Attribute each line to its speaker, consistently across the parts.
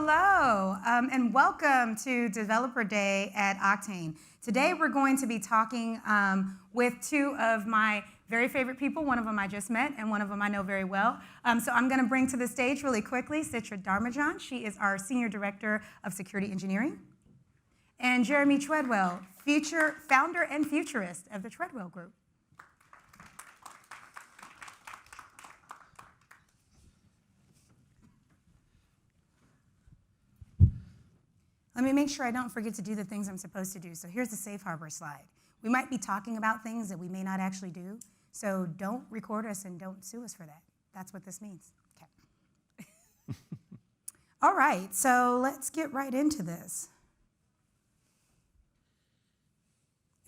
Speaker 1: hello, and welcome to Developer Day at Oktane. Today we're going to be talking with two of my very favorite people. One of them I just met, and one of them I know very well. So I'm going to bring to the stage really quickly Chitra Dharmarajan. She is our Senior Director of Security Engineering. And Jeremy Treadwell, founder and futurist of the Treadwell Group. Let me make sure I don't forget to do the things I'm supposed to do. So here's the safe harbor slide. We might be talking about things that we may not actually do, so don't record us and don't sue us for that. That's what this means. Okay. All right, so let's get right into this.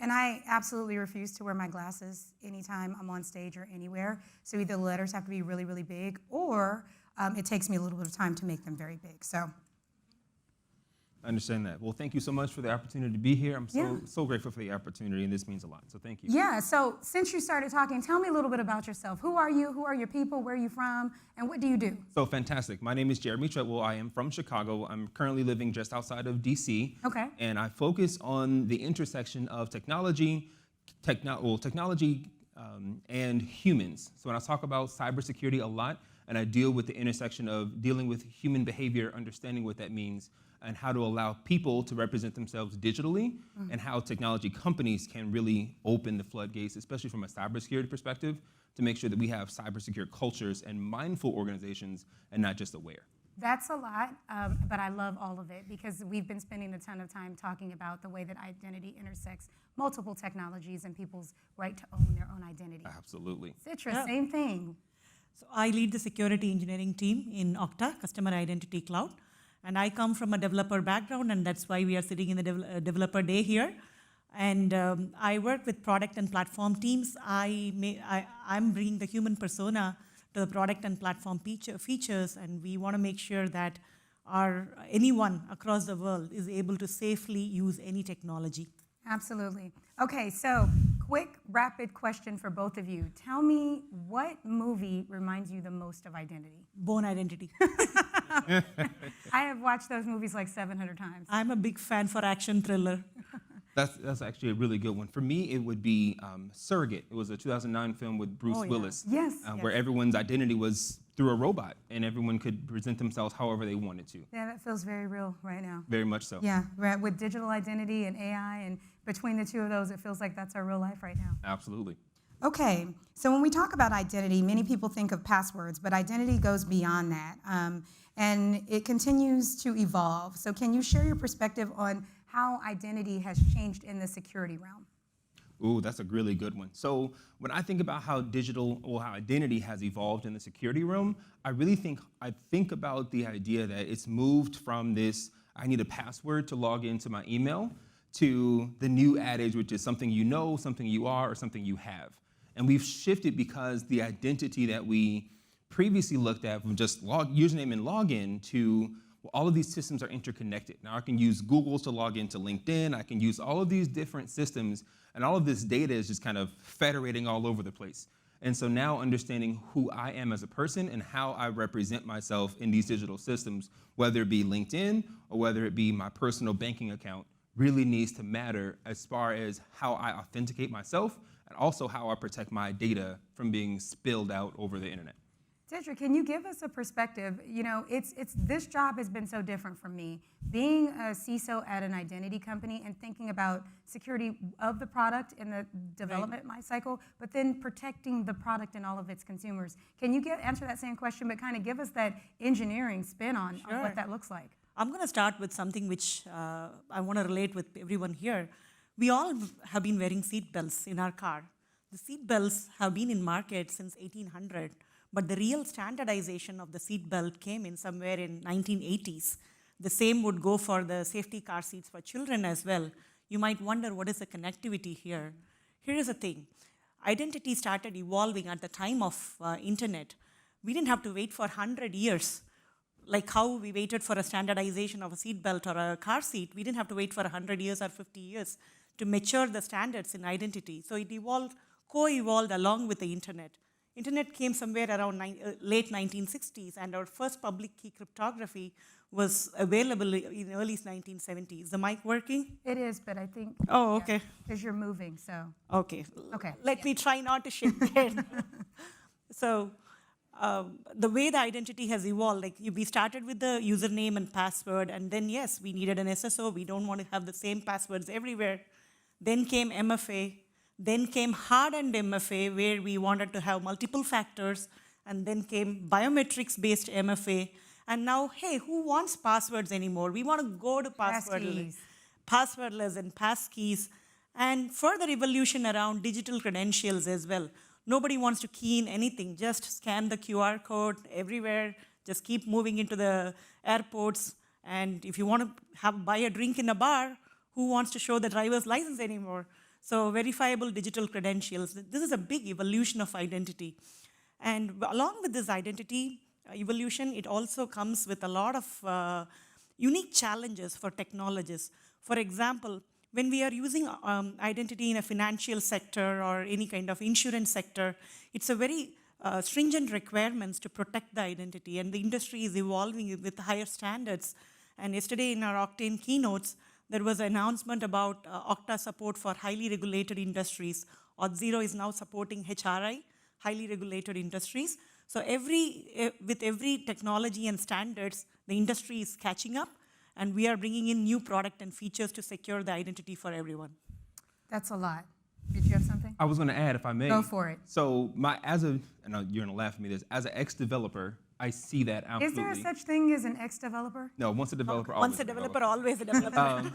Speaker 1: And I absolutely refuse to wear my glasses anytime I'm on stage or anywhere. So either the letters have to be really, really big, or it takes me a little bit of time to make them very big. So.
Speaker 2: I understand that. Well, thank you so much for the opportunity to be here. I'm so grateful for the opportunity, and this means a lot, so thank you.
Speaker 1: Yeah, so since you started talking, tell me a little bit about yourself. Who are you? Who are your people? Where are you from? And what do you do?
Speaker 2: So fantastic. My name is Jeremy Treadwell. I am from Chicago. I'm currently living just outside of DC.
Speaker 1: Okay.
Speaker 2: And I focus on the intersection of technology and humans. So when I talk about cybersecurity a lot, and I deal with the intersection of dealing with human behavior, understanding what that means, and how to allow people to represent themselves digitally, and how technology companies can really open the floodgates, especially from a cybersecurity perspective, to make sure that we have cybersecure cultures and mindful organizations and not just aware.
Speaker 1: That's a lot, but I love all of it because we've been spending a ton of time talking about the way that identity intersects multiple technologies and people's right to own their own identity.
Speaker 2: Absolutely.
Speaker 1: Chitra, same thing.
Speaker 3: So I lead the security engineering team in Okta, Customer Identity Cloud. And I come from a developer background, and that's why we are sitting in the Developer Day here. And I work with product and platform teams. I'm bringing the human persona to the product and platform features, and we want to make sure that anyone across the world is able to safely use any technology.
Speaker 1: Absolutely. Okay, so quick, rapid question for both of you. Tell me what movie reminds you the most of identity?
Speaker 3: Born Identity.
Speaker 1: I have watched those movies like 700 times.
Speaker 3: I'm a big fan for action thriller.
Speaker 2: That's actually a really good one. For me, it would be Surrogate. It was a 2009 film with Bruce Willis.
Speaker 1: Yes.
Speaker 2: Where everyone's identity was through a robot, and everyone could present themselves however they wanted to.
Speaker 1: Yeah, that feels very real right now.
Speaker 2: Very much so.
Speaker 1: Yeah, with digital identity and AI, and between the two of those, it feels like that's our real life right now.
Speaker 2: Absolutely.
Speaker 1: Okay, so when we talk about identity, many people think of passwords, but identity goes beyond that, and it continues to evolve. So can you share your perspective on how identity has changed in the security realm?
Speaker 2: Ooh, that's a really good one. So when I think about how how identity has evolved in the security realm, I think about the idea that it's moved from this, I need a password to log into my email, to the new adage, which is something you know, something you are, or something you have. And we've shifted because the identity that we previously looked at from just username and login to all of these systems are interconnected. Now I can use Google to log into LinkedIn. I can use all of these different systems, and all of this data is just kind of federating all over the place. And so now understanding who I am as a person and how I represent myself in these digital systems, whether it be LinkedIn or whether it be my personal banking account, really needs to matter as far as how I authenticate myself and also how I protect my data from being spilled out over the internet.
Speaker 1: Chitra, can you give us a perspective? You know, this job has been so different from me. Being a CISO at an identity company and thinking about security of the product in the development lifecycle, but then protecting the product and all of its consumers. Can you answer that same question, but kind of give us that engineering spin on what that looks like?
Speaker 3: I'm going to start with something which I want to relate with everyone here. We all have been wearing seat belts in our car. The seat belts have been in market since 1800. But the real standardization of the seat belt came in somewhere in 1980s. The same would go for the safety car seats for children as well. You might wonder what is the connectivity here. Here is the thing. Identity started evolving at the time of internet. We didn't have to wait for 100 years. Like how we waited for a standardization of a seat belt or a car seat, we didn't have to wait for 100 years or 50 years to mature the standards in identity. So it co-evolved along with the internet. Internet came somewhere around late 1960s, and our first public key cryptography was available in early 1970s. Is the mic working?
Speaker 1: It is, but I think.
Speaker 3: Oh, okay.
Speaker 1: Because you're moving, so.
Speaker 3: Okay.
Speaker 1: Okay.
Speaker 3: Let me try not to shake the head. So the way the identity has evolved, like we started with the username and password, and then yes, we needed an SSO. We don't want to have the same passwords everywhere. Then came MFA. Then came hardened MFA, where we wanted to have multiple factors. And then came biometrics-based MFA. And now, hey, who wants passwords anymore? We want to go to passwordless and passkeys. And further evolution around digital credentials as well. Nobody wants to key in anything. Just scan the QR code everywhere. Just keep moving into the airports. And if you want to buy a drink in a bar, who wants to show the driver's license anymore? So verifiable digital credentials. This is a big evolution of identity. And along with this identity evolution, it also comes with a lot of unique challenges for technologists. For example, when we are using identity in a financial sector or any kind of insurance sector, it's a very stringent requirements to protect the identity, and the industry is evolving with higher standards. And yesterday in our Oktane keynotes, there was an announcement about Okta support for highly regulated industries. Auth0 is now supporting HRI, highly regulated industries. So with every technology and standards, the industry is catching up, and we are bringing in new product and features to secure the identity for everyone.
Speaker 1: That's a lot. Did you have something?
Speaker 2: I was going to add, if I may.
Speaker 1: Go for it.
Speaker 2: So and you're going to laugh at me this, as an ex-developer, I see that absolutely.
Speaker 1: Is there a such thing as an ex-developer?
Speaker 2: No, once a developer,
Speaker 3: Once a developer, always a developer.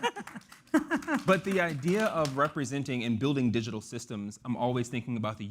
Speaker 2: But the idea of representing and building digital systems, I'm always thinking about the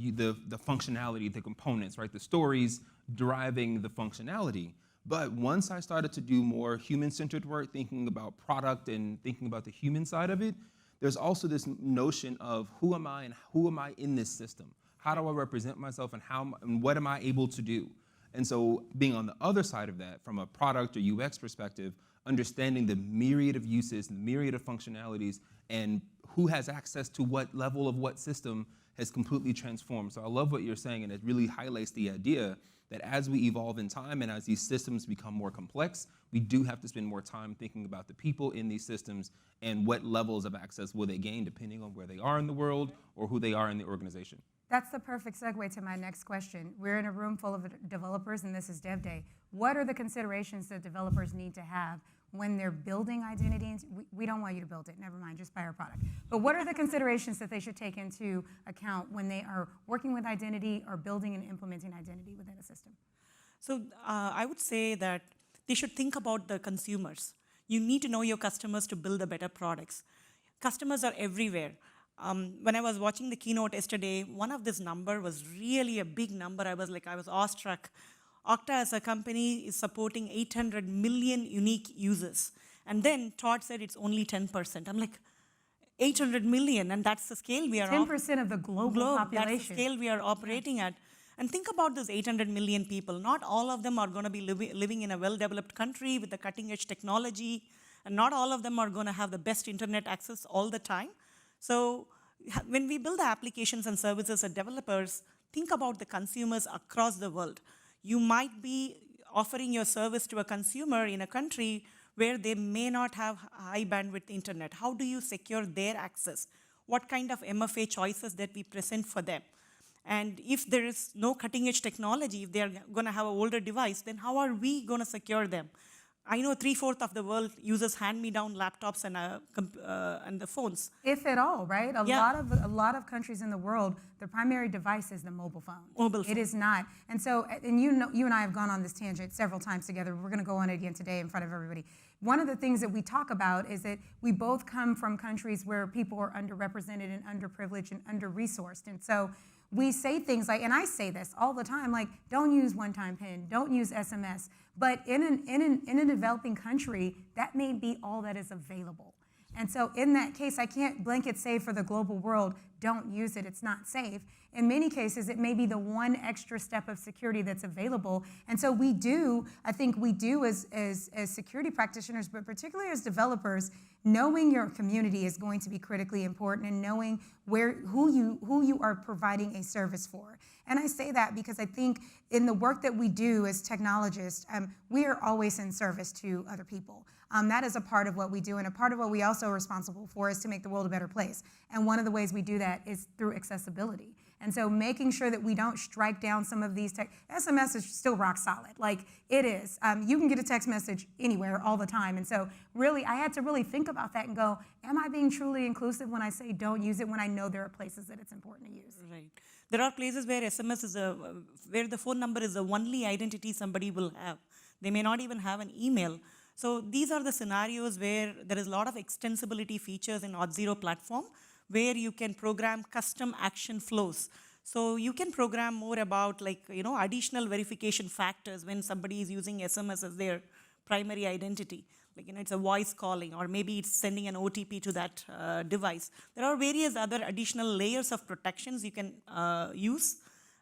Speaker 2: functionality, the components, right? The stories driving the functionality. But once I started to do more human-centered work, thinking about product and thinking about the human side of it, there's also this notion of who am I and who am I in this system? How do I represent myself, and what am I able to do? And so being on the other side of that, from a product or UX perspective, understanding the myriad of uses, the myriad of functionalities, and who has access to what level of what system has completely transformed. So I love what you're saying, and it really highlights the idea that as we evolve in time and as these systems become more complex, we do have to spend more time thinking about the people in these systems and what levels of access will they gain depending on where they are in the world or who they are in the organization.
Speaker 1: That's the perfect segue to my next question. We're in a room full of developers, and this is DevDay. What are the considerations that developers need to have when they're building identities? We don't want you to build it, never mind, just buy our product. But what are the considerations that they should take into account when they are working with identity or building and implementing identity within a system?
Speaker 3: So I would say that they should think about the consumers. You need to know your customers to build the better products. Customers are everywhere. When I was watching the keynote yesterday, one of this number was really a big number. I was awestruck. Okta as a company is supporting 800 million unique users. And then Todd said it's only 10%. I'm like, 800 million, and that's the scale we are
Speaker 1: 10% of the global population.
Speaker 3: That's the scale we are operating at. And think about those 800 million people. Not all of them are going to be living in a well-developed country with the cutting-edge technology, and not all of them are going to have the best internet access all the time. So when we build the applications and services as developers, think about the consumers across the world. You might be offering your service to a consumer in a country where they may not have high bandwidth internet. How do you secure their access? What kind of MFA choices that we present for them? And if there is no cutting edge technology, if they're going to have an older device, then how are we going to secure them? I know 3/4 of the world uses hand-me-down laptops and the phones.
Speaker 1: If at all, right? A lot of countries in the world, their primary device is the mobile phone.
Speaker 3: Mobile phone.
Speaker 1: It is not. And so, and you and I have gone on this tangent several times together. We're going to go on it again today in front of everybody. One of the things that we talk about is that we both come from countries where people are underrepresented and underprivileged and under-resourced. And so we say things like, and I say this all the time, like, don't use one-time PIN, don't use SMS. But in a developing country, that may be all that is available. And so in that case, I can't blanket say for the global world, don't use it, it's not safe. In many cases, it may be the one extra step of security that's available. And so I think we do as security practitioners, but particularly as developers, knowing your community is going to be critically important, and knowing who you are providing a service for. And I say that because I think in the work that we do as technologists, we are always in service to other people. That is a part of what we do, and a part of what we also are responsible for is to make the world a better place. And one of the ways we do that is through accessibility. And so making sure that we don't strike down some of these SMS is still rock solid, like it is. You can get a text message anywhere all the time. And so really, I had to really think about that and go, am I being truly inclusive when I say don't use it when I know there are places that it's important to use?
Speaker 3: Right. There are places where SMS is where the phone number is the only identity somebody will have. They may not even have an email. So these are the scenarios where there is a lot of extensibility features in Auth0 platform, where you can program custom action flows. So you can program more about additional verification factors when somebody is using SMS as their primary identity. It's a voice calling, or maybe it's sending an OTP to that device. There are various other additional layers of protections you can use.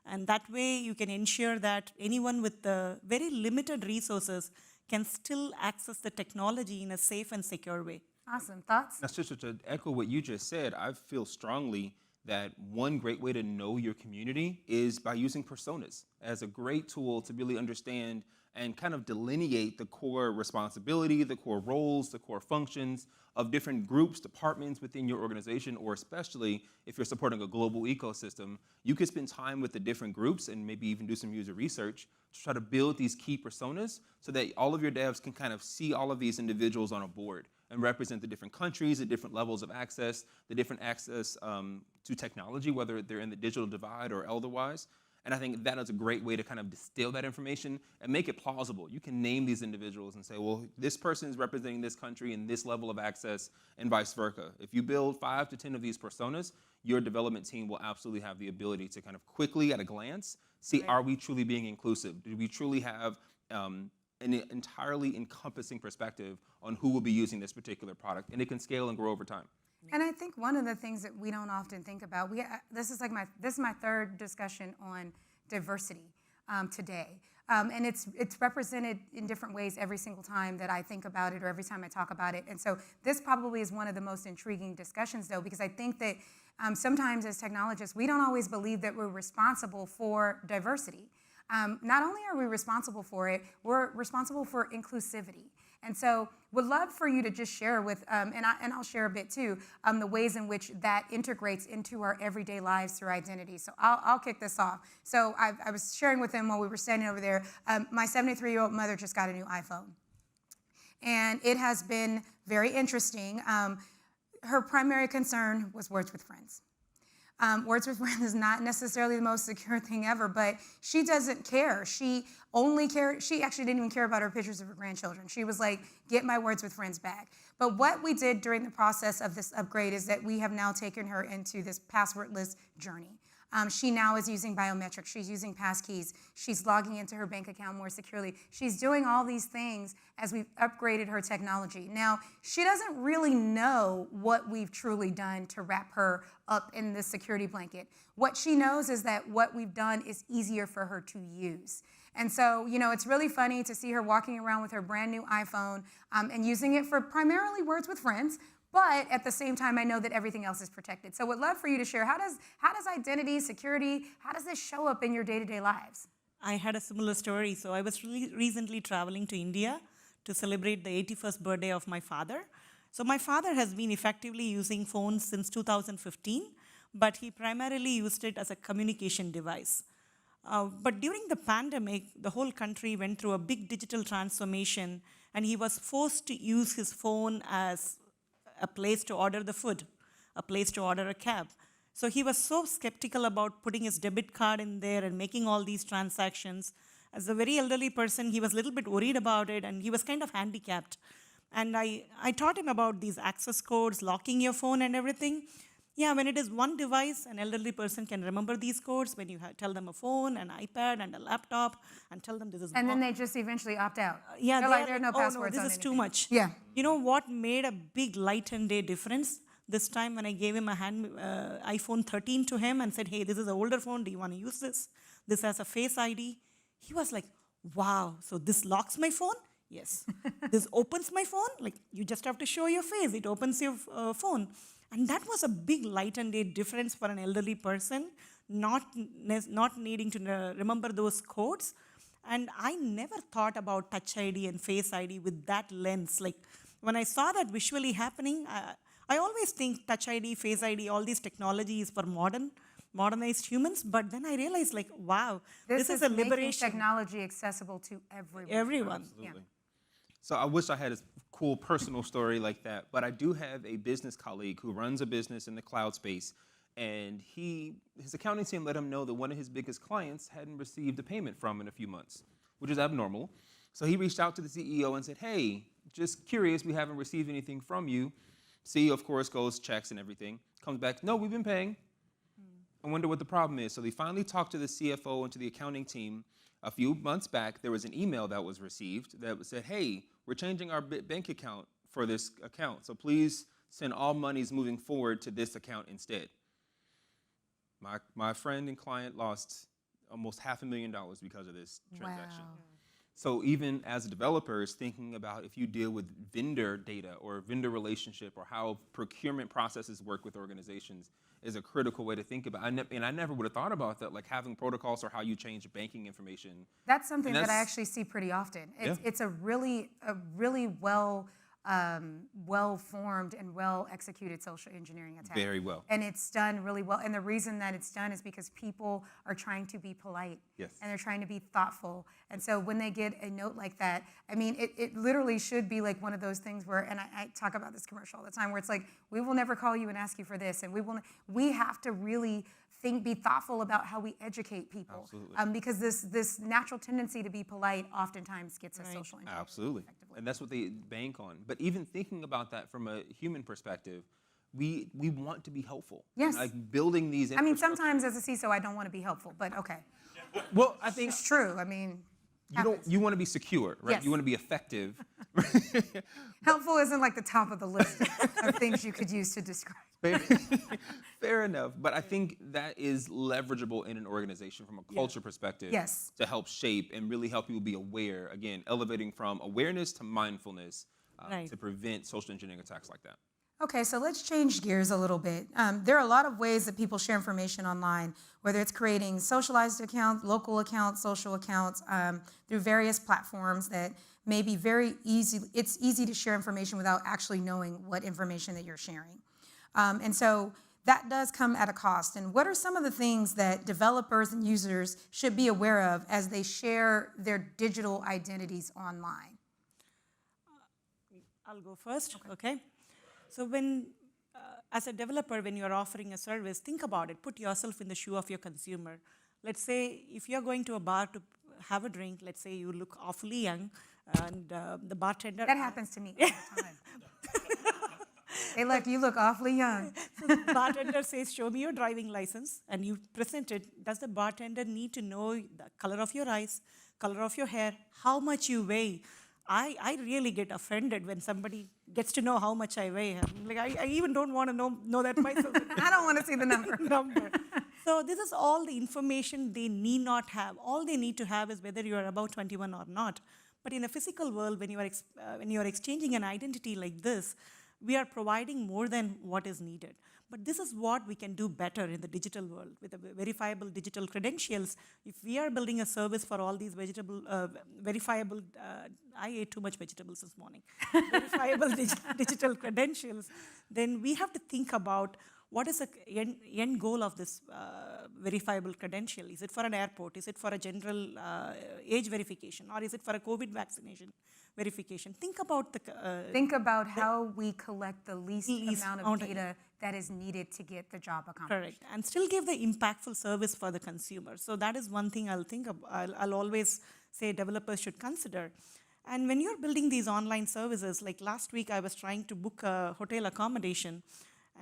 Speaker 3: And that way you can ensure that anyone with very limited resources can still access the technology in a safe and secure way.
Speaker 1: Awesome. Thoughts?
Speaker 2: Now, Chitra, to echo what you just said, I feel strongly that one great way to know your community is by using personas as a great tool to really understand and kind of delineate the core responsibility, the core roles, the core functions of different groups, departments within your organization, or especially if you're supporting a global ecosystem, you could spend time with the different groups and maybe even do some user research to try to build these key personas so that all of your devs can kind of see all of these individuals on a board and represent the different countries, the different levels of access, the different access to technology, whether they're in the digital divide or otherwise. And I think that is a great way to kind of distill that information and make it plausible. You can name these individuals and say, well, this person is representing this country in this level of access and vice versa. If you build 5 to 10 of these personas, your development team will absolutely have the ability to kind of quickly, at a glance, see, are we truly being inclusive? Do we truly have an entirely encompassing perspective on who will be using this particular product? And it can scale and grow over time.
Speaker 1: And I think one of the things that we don't often think about, this is my third discussion on diversity today. And it's represented in different ways every single time that I think about it or every time I talk about it. And so this probably is one of the most intriguing discussions, though, because I think that sometimes as technologists, we don't always believe that we're responsible for diversity. Not only are we responsible for it, we're responsible for inclusivity. And so would love for you to just share with, and I'll share a bit too, the ways in which that integrates into our everyday lives through identity. So I'll kick this off. So I was sharing with him while we were standing over there, my 73-year-old mother just got a new iPhone. And it has been very interesting. Her primary concern was words with friends. Words with Friends is not necessarily the most secure thing ever, but she doesn't care. She actually didn't even care about her pictures of her grandchildren. She was like, get my Words with Friends back. But what we did during the process of this upgrade is that we have now taken her into this passwordless journey. She now is using biometrics. She's using passkeys. She's logging into her bank account more securely. She's doing all these things as we've upgraded her technology. Now, she doesn't really know what we've truly done to wrap her up in this security blanket. What she knows is that what we've done is easier for her to use. And so, it's really funny to see her walking around with her brand new iPhone and using it for primarily Words with Friends. But at the same time, I know that everything else is protected. So would love for you to share, how does identity, security, how does this show up in your day-to-day lives?
Speaker 3: I had a similar story. So I was recently traveling to India to celebrate the 81st birthday of my father. So my father has been effectively using phones since 2015, but he primarily used it as a communication device. But during the pandemic, the whole country went through a big digital transformation, and he was forced to use his phone as a place to order the food, a place to order a cab. So he was so skeptical about putting his debit card in there and making all these transactions. As a very elderly person, he was a little bit worried about it, and he was kind of handicapped. And I taught him about these access codes, locking your phone and everything. Yeah, when it is one device, an elderly person can remember these codes. When you tell them a phone, an iPad, and a laptop, and tell them this is...
Speaker 1: And then they just eventually opt out.
Speaker 3: Yeah,
Speaker 1: they're like, there are no passwords
Speaker 3: this is too much.
Speaker 1: Yeah.
Speaker 3: You know what made a big light and day difference? This time when I gave him a iPhone 13 to him and said, hey, this is an older phone, do you want to use this? This has a Face ID. He was like, wow, so this locks my phone? Yes. This opens my phone? Like, you just have to show your face. It opens your phone. And that was a big light and day difference for an elderly person not needing to remember those codes. And I never thought about Touch ID and Face ID with that lens. Like when I saw that visually happening, I always think Touch ID, Face ID, all these technologies for modernized humans. But then I realized, like, wow, this is a
Speaker 1: making
Speaker 3: liberation.
Speaker 1: technology accessible to everyone.
Speaker 3: Everyone.
Speaker 2: Absolutely. So I wish I had a cool personal story like that, but I do have a business colleague who runs a business in the cloud space, and his accounting team let him know that one of his biggest clients hadn't received a payment from in a few months, which is abnormal. So he reached out to the CEO and said, hey, just curious, we haven't received anything from you. CEO, of course, goes, checks and everything, comes back, no, we've been paying. I wonder what the problem is. So they finally talked to the CFO and to the accounting team. A few months back, there was an email that was received that said, hey, we're changing our bank account for this account, so please send all monies moving forward to this account instead. My friend and client lost almost $500,000 because of this transaction.
Speaker 1: Wow.
Speaker 2: So even as developers, thinking about if you deal with vendor data or vendor relationship or how procurement processes work with organizations is a critical way to think about it. And I never would have thought about that, like having protocols or how you change banking information.
Speaker 1: That's something that I actually see pretty often. It's a really well-formed and well-executed social engineering attack.
Speaker 2: Very well.
Speaker 1: And it's done really well. And the reason that it's done is because people are trying to be polite.
Speaker 2: Yes.
Speaker 1: And they're trying to be thoughtful. And so when they get a note like that, I mean, it literally should be like one of those things where, and I talk about this commercial all the time, where it's like, we will never call you and ask you for this. And we have to really be thoughtful about how we educate people.
Speaker 2: Absolutely.
Speaker 1: Because this natural tendency to be polite oftentimes gets us social engineering.
Speaker 2: Absolutely. And that's what they bank on. But even thinking about that from a human perspective, we want to be helpful.
Speaker 1: Yes.
Speaker 2: Like building these.
Speaker 1: I mean, sometimes as a CISO, I don't want to be helpful, but okay.
Speaker 2: Well, I think
Speaker 1: It's true. I mean,
Speaker 2: you want to be secure, right?
Speaker 1: Yes.
Speaker 2: You want to be effective.
Speaker 1: helpful isn't like the top of the list of things you could use to describe.
Speaker 2: Fair enough. But I think that is leverageable in an organization from a culture perspective.
Speaker 1: Yes.
Speaker 2: To help shape and really help people be aware, again, elevating from awareness to mindfulness to prevent social engineering attacks like that.
Speaker 1: Okay, so let's change gears a little bit. There are a lot of ways that people share information online, whether it's creating socialized accounts, local accounts, social accounts, through various platforms that may be it's easy to share information without actually knowing what information that you're sharing. And so that does come at a cost. And what are some of the things that developers and users should be aware of as they share their digital identities online?
Speaker 3: I'll go first, okay? So when, as a developer, when you're offering a service, think about it. Put yourself in the shoe of your consumer. Let's say if you're going to a bar to have a drink, let's say you look awfully young, and the bartender...
Speaker 1: That happens to me all the time. Hey, look, you look awfully young.
Speaker 3: So the bartender says, show me your driving license, and you present it. Does the bartender need to know the color of your eyes, color of your hair, how much you weigh? I really get offended when somebody gets to know how much I weigh. Like, I even don't want to know that myself.
Speaker 1: I don't want to see the number.
Speaker 3: So this is all the information they need not have. All they need to have is whether you are above 21 or not. But in a physical world, when you are exchanging an identity like this, we are providing more than what is needed. But this is what we can do better in the digital world with the verifiable digital credentials. If we are building a service for all these verifiable, I ate too much vegetables this morning, verifiable digital credentials, then we have to think about what is the end goal of this verifiable credential? Is it for an airport? Is it for a general age verification? Or is it for a COVID vaccination verification? Think about how we collect the least amount of data that is needed to get the job accomplished. Correct, and still give the impactful service for the consumer. So that is one thing I'll always say developers should consider. And when you're building these online services, like last week I was trying to book a hotel accommodation,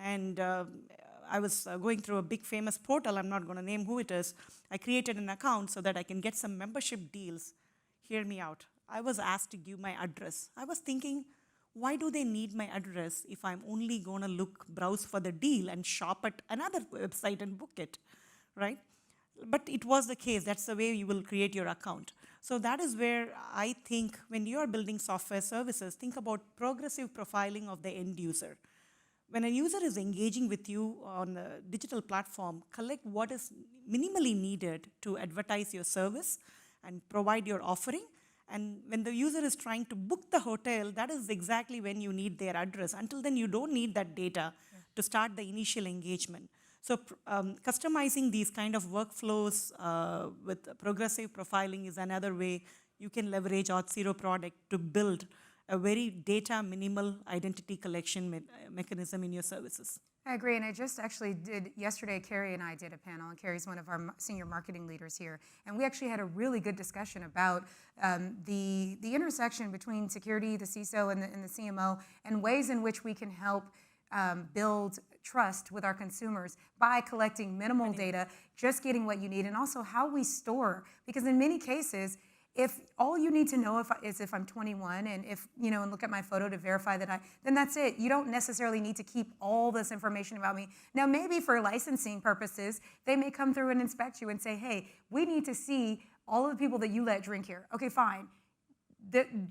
Speaker 3: and I was going through a big famous portal. I'm not going to name who it is. I created an account so that I can get some membership deals. Hear me out. I was asked to give my address. I was thinking, why do they need my address if I'm only going to browse for the deal and shop at another website and book it, right? But it was the case. That's the way you will create your account. So that is where I think when you are building software services, think about progressive profiling of the end user. when a user is engaging with you on a digital platform, collect what is minimally needed to advertise your service and provide your offering. And when the user is trying to book the hotel, that is exactly when you need their address. Until then, you don't need that data to start the initial engagement. So customizing these kind of workflows with progressive profiling is another way you can leverage Auth0 product to build a very data minimal identity collection mechanism in your services.
Speaker 1: I agree, and I just actually did, yesterday Carrie and I did a panel, and Carrie's one of our senior marketing leaders here, and we actually had a really good discussion about the intersection between security, the CISO, and the CMO, and ways in which we can help build trust with our consumers by collecting minimal data, just getting what you need, and also how we store, because in many cases, if all you need to know is if I'm 21 and and look at my photo to verify that then that's it. You don't necessarily need to keep all this information about me. Now, maybe for licensing purposes, they may come through and inspect you and say, hey, we need to see all of the people that you let drink here. Okay, fine.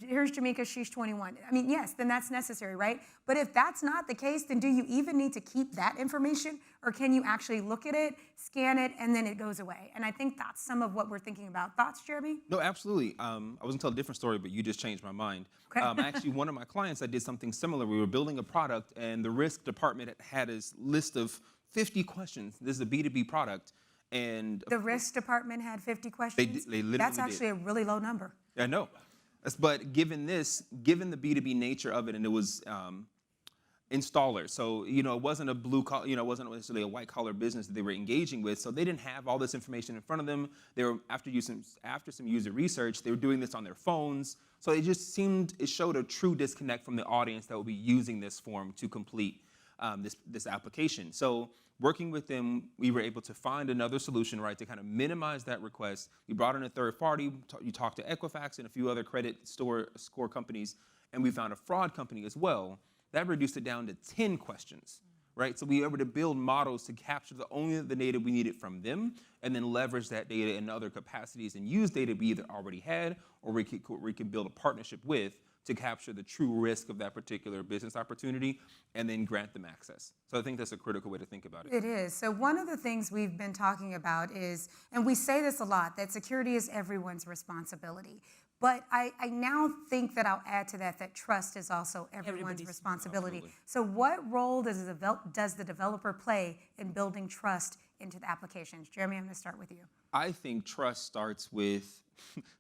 Speaker 1: Here's Jameeka, she's 21. I mean, yes, then that's necessary, right? But if that's not the case, then do you even need to keep that information? Or can you actually look at it, scan it, and then it goes away? And I think that's some of what we're thinking about. Thoughts, Jeremy?
Speaker 2: No, absolutely. I was going to tell a different story, but you just changed my mind.
Speaker 1: Okay.
Speaker 2: Actually, one of my clients, I did something similar. We were building a product, and the risk department had a list of 50 questions. This is a B2B product. And
Speaker 1: the risk department had 50 questions?
Speaker 2: They literally
Speaker 1: That's actually a really low number.
Speaker 2: I know. But given the B2B nature of it, and it was installers, so it wasn't a blue collar, it wasn't necessarily a white collar business that they were engaging with, so they didn't have all this information in front of them. They were after some user research, they were doing this on their phones. So it showed a true disconnect from the audience that will be using this form to complete this application. So working with them, we were able to find another solution, right, to kind of minimize that request. We brought in a third party. You talked to Equifax and a few other credit score companies, and we found a fraud company as well. That reduced it down to 10 questions, right? So we were able to build models to capture only the data we needed from them, and then leverage that data in other capacities and use data we either already had or we could build a partnership with to capture the true risk of that particular business opportunity and then grant them access. So I think that's a critical way to think about it.
Speaker 1: It is. So one of the things we've been talking about is, and we say this a lot, that security is everyone's responsibility. But I now think that I'll add to that trust is also everyone's responsibility.
Speaker 2: Absolutely.
Speaker 1: So what role does the developer play in building trust into the applications? Jeremy, I'm going to start with you.
Speaker 2: I think trust starts with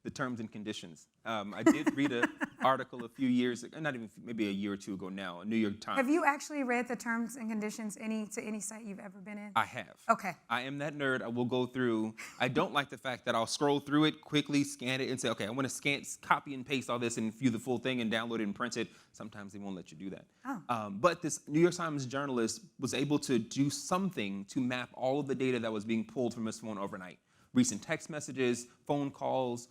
Speaker 2: the terms and conditions. I did read an article a few years, not even maybe a year or two ago now, a New York Times.
Speaker 1: Have you actually read the terms and conditions to any site you've ever been in?
Speaker 2: I have.
Speaker 1: Okay.
Speaker 2: I am that nerd. I will go through. I don't like the fact that I'll scroll through it, quickly scan it, and say, okay, I want to copy and paste all this and view the full thing and download it and print it. Sometimes they won't let you do that.
Speaker 1: Oh.
Speaker 2: But this New York Times journalist was able to do something to map all of the data that was being pulled from his phone overnight. Recent text messages, phone calls,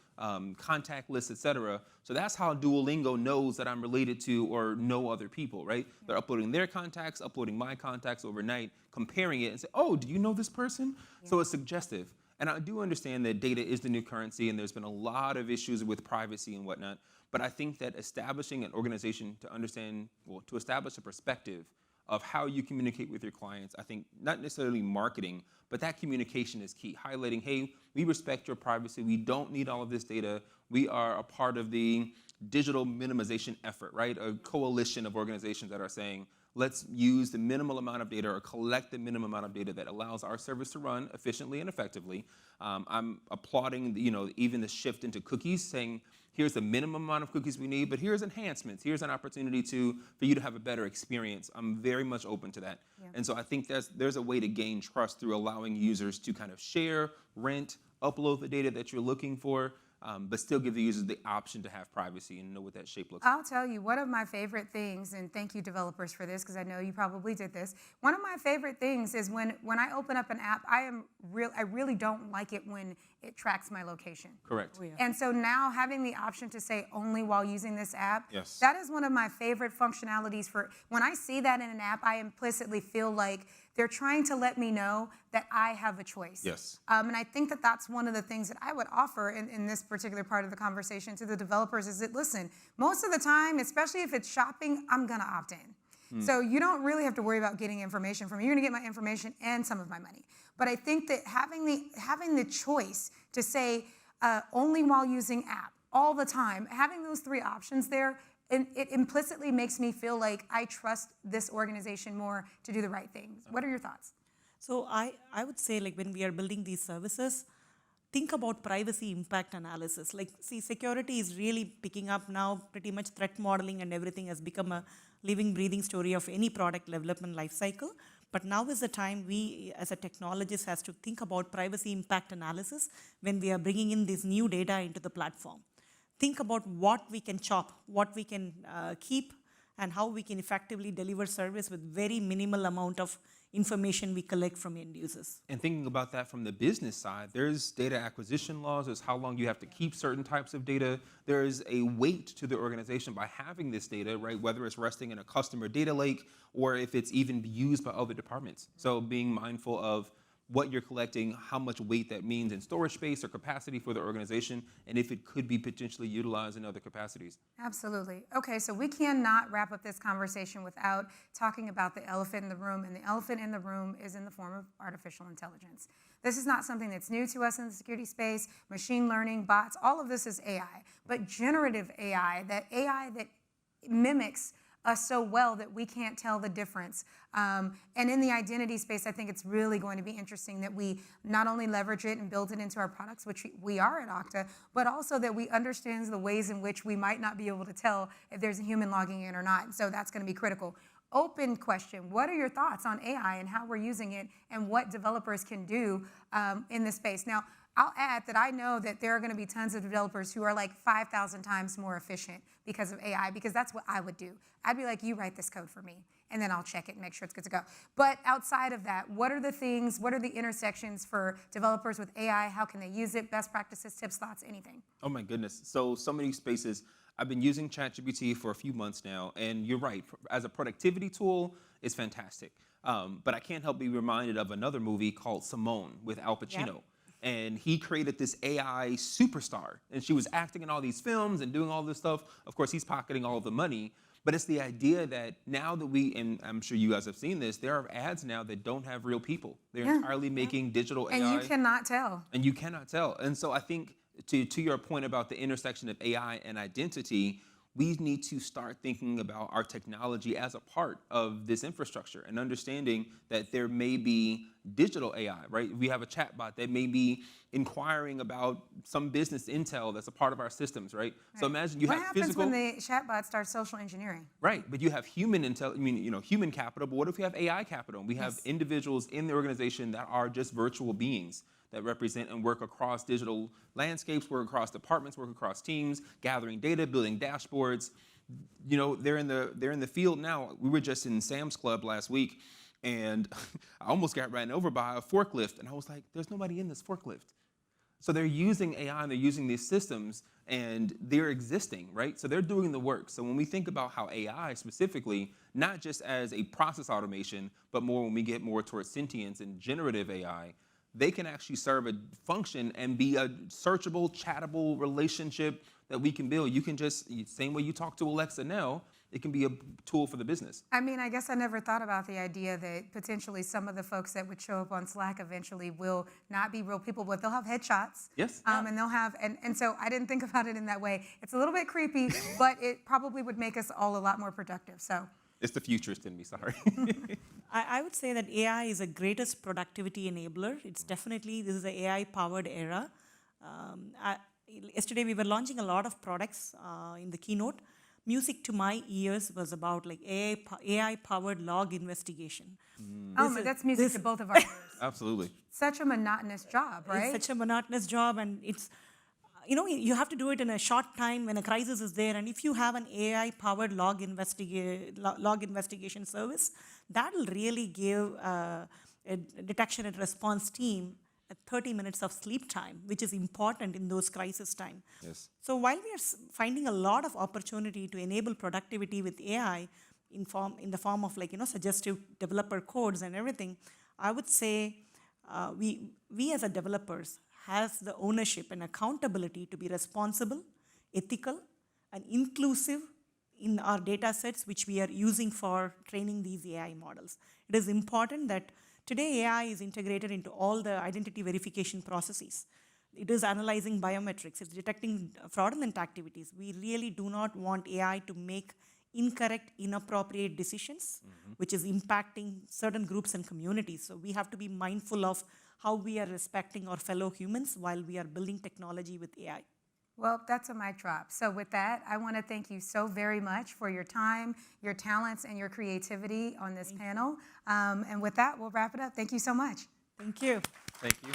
Speaker 2: contact lists, et cetera. So that's how Duolingo knows that I'm related to or know other people, right? They're uploading their contacts, uploading my contacts overnight, comparing it and say, oh, do you know this person? Yeah. So it's suggestive. And I do understand that data is the new currency and there's been a lot of issues with privacy and whatnot. But I think that establishing an organization to establish a perspective of how you communicate with your clients, I think not necessarily marketing, but that communication is key. Highlighting, hey, we respect your privacy. We don't need all of this data. We are a part of the digital minimization effort, right? A coalition of organizations that are saying, let's use the minimal amount of data or collect the minimum amount of data that allows our service to run efficiently and effectively. I'm applauding, even the shift into cookies, saying, here's the minimum amount of cookies we need, but here's enhancements. Here's an opportunity for you to have a better experience. I'm very much open to that. Yeah. And so I think there's a way to gain trust through allowing users to kind of share, rent, upload the data that you're looking for, but still give the users the option to have privacy and know what that shape looks like.
Speaker 1: I'll tell you, one of my favorite things, and thank you developers for this, because I know you probably did this. One of my favorite things is when I open up an app, I really don't like it when it tracks my location.
Speaker 2: Correct.
Speaker 3: Oh, yeah.
Speaker 1: And so now having the option to say only while using this app,
Speaker 2: yes.
Speaker 1: That is one of my favorite functionalities when I see that in an app, I implicitly feel like they're trying to let me know that I have a choice.
Speaker 2: Yes.
Speaker 1: And I think that that's one of the things that I would offer in this particular part of the conversation to the developers is that, listen, most of the time, especially if it's shopping, I'm gonna opt in. So you don't really have to worry about getting information from me. You're gonna get my information and some of my money. But I think that having the choice to say only while using app, all the time, having those three options there, it implicitly makes me feel like I trust this organization more to do the right things. What are your thoughts?
Speaker 3: So I would say, like, when we are building these services, think about privacy impact analysis. Like, see, security is really picking up now. Pretty much threat modeling and everything has become a living, breathing story of any product development lifecycle. But now is the time we, as a technologist, has to think about privacy impact analysis when we are bringing in this new data into the platform. Think about what we can chop, what we can keep, and how we can effectively deliver service with very minimal amount of information we collect from end users.
Speaker 2: And thinking about that from the business side, there's data acquisition laws, there's how long you have to keep certain types of data. There is a weight to the organization by having this data, right? Whether it's resting in a customer data lake or if it's even used by other departments. So being mindful of what you're collecting, how much weight that means in storage space or capacity for the organization, and if it could be potentially utilized in other capacities.
Speaker 1: Absolutely. Okay, so we cannot wrap up this conversation without talking about the elephant in the room, and the elephant in the room is in the form of artificial intelligence. This is not something that's new to us in the security space. Machine learning, bots, all of this is AI, but generative AI that mimics us so well that we can't tell the difference. And in the identity space, I think it's really going to be interesting that we not only leverage it and build it into our products, which we are at Okta, but also that we understand the ways in which we might not be able to tell if there's a human logging in or not. So that's going to be critical. Open question, what are your thoughts on AI and how we're using it and what developers can do in this space? Now, I'll add that I know that there are going to be tons of developers who are like 5,000 times more efficient because of AI, because that's what I would do. I'd be like, you write this code for me, and then I'll check it and make sure it's good to go. But outside of that, what are the things, what are the intersections for developers with AI? How can they use it? Best practices, tips, thoughts, anything?
Speaker 2: Oh my goodness. So many spaces. I've been using ChatGPT for a few months now, and you're right. As a productivity tool, it's fantastic. But I can't help be reminded of another movie called Simone with Al Pacino.
Speaker 3: Yep.
Speaker 2: And he created this AI superstar. And she was acting in all these films and doing all this stuff. Of course, he's pocketing all of the money. But it's the idea that now that and I'm sure you guys have seen this, there are ads now that don't have real people. They're entirely making digital AI.
Speaker 1: And you cannot tell.
Speaker 2: And you cannot tell. And so I think to your point about the intersection of AI and identity, we need to start thinking about our technology as a part of this infrastructure and understanding that there may be digital AI, right? We have a chatbot that may be inquiring about some business intel that's a part of our systems, right? So imagine you have physical.
Speaker 1: What happens when the chatbot starts social engineering?
Speaker 2: Right, but you have human human capital, but what if we have AI capital? We have individuals in the organization that are just virtual beings that represent and work across digital landscapes, work across departments, work across teams, gathering data, building dashboards. You know, they're in the field now. We were just in Sam's Club last week, and I almost got ran over by a forklift, and I was like, there's nobody in this forklift. So they're using AI and they're using these systems and they're existing, right? So they're doing the work. So when we think about how AI specifically, not just as a process automation, but more when we get more towards sentience and generative AI, they can actually serve a function and be a searchable, chattable relationship that we can build. You can just, same way you talk to Alexa now, it can be a tool for the business.
Speaker 1: I mean, I guess I never thought about the idea that potentially some of the folks that would show up on Slack eventually will not be real people, but they'll have headshots.
Speaker 2: Yes.
Speaker 1: And they'll have, and so I didn't think about it in that way. It's a little bit creepy, but it probably would make us all a lot more productive, so.
Speaker 2: It's the futurist in me, sorry.
Speaker 3: I would say that AI is the greatest productivity enabler. It's definitely, this is the AI-powered era. Yesterday we were launching a lot of products in the keynote. Music to my ears was about like AI-powered log investigation.
Speaker 1: That's music to both of our ears.
Speaker 2: Absolutely.
Speaker 1: Such a monotonous job, right?
Speaker 3: It's such a monotonous job, and it's, you know, you have to do it in a short time when a crisis is there. And if you have an AI-powered log investigation service, that'll really give a detection and response team 30 minutes of sleep time, which is important in those crisis time.
Speaker 2: Yes.
Speaker 3: So while we are finding a lot of opportunity to enable productivity with AI in the form of, like, you know, suggestive developer codes and everything, I would say we as a developers has the ownership and accountability to be responsible, ethical, and inclusive in our data sets which we are using for training these AI models. It is important that today AI is integrated into all the identity verification processes. It is analyzing biometrics, it's detecting fraudulent activities. We really do not want AI to make incorrect, inappropriate decisions, which is impacting certain groups and communities. So we have to be mindful of how we are respecting our fellow humans while we are building technology with AI.
Speaker 1: Well, that's a mic drop. So with that, I want to thank you so very much for your time, your talents, and your creativity on this panel. And with that, we'll wrap it up. Thank you so much.
Speaker 3: Thank you.
Speaker 2: Thank you.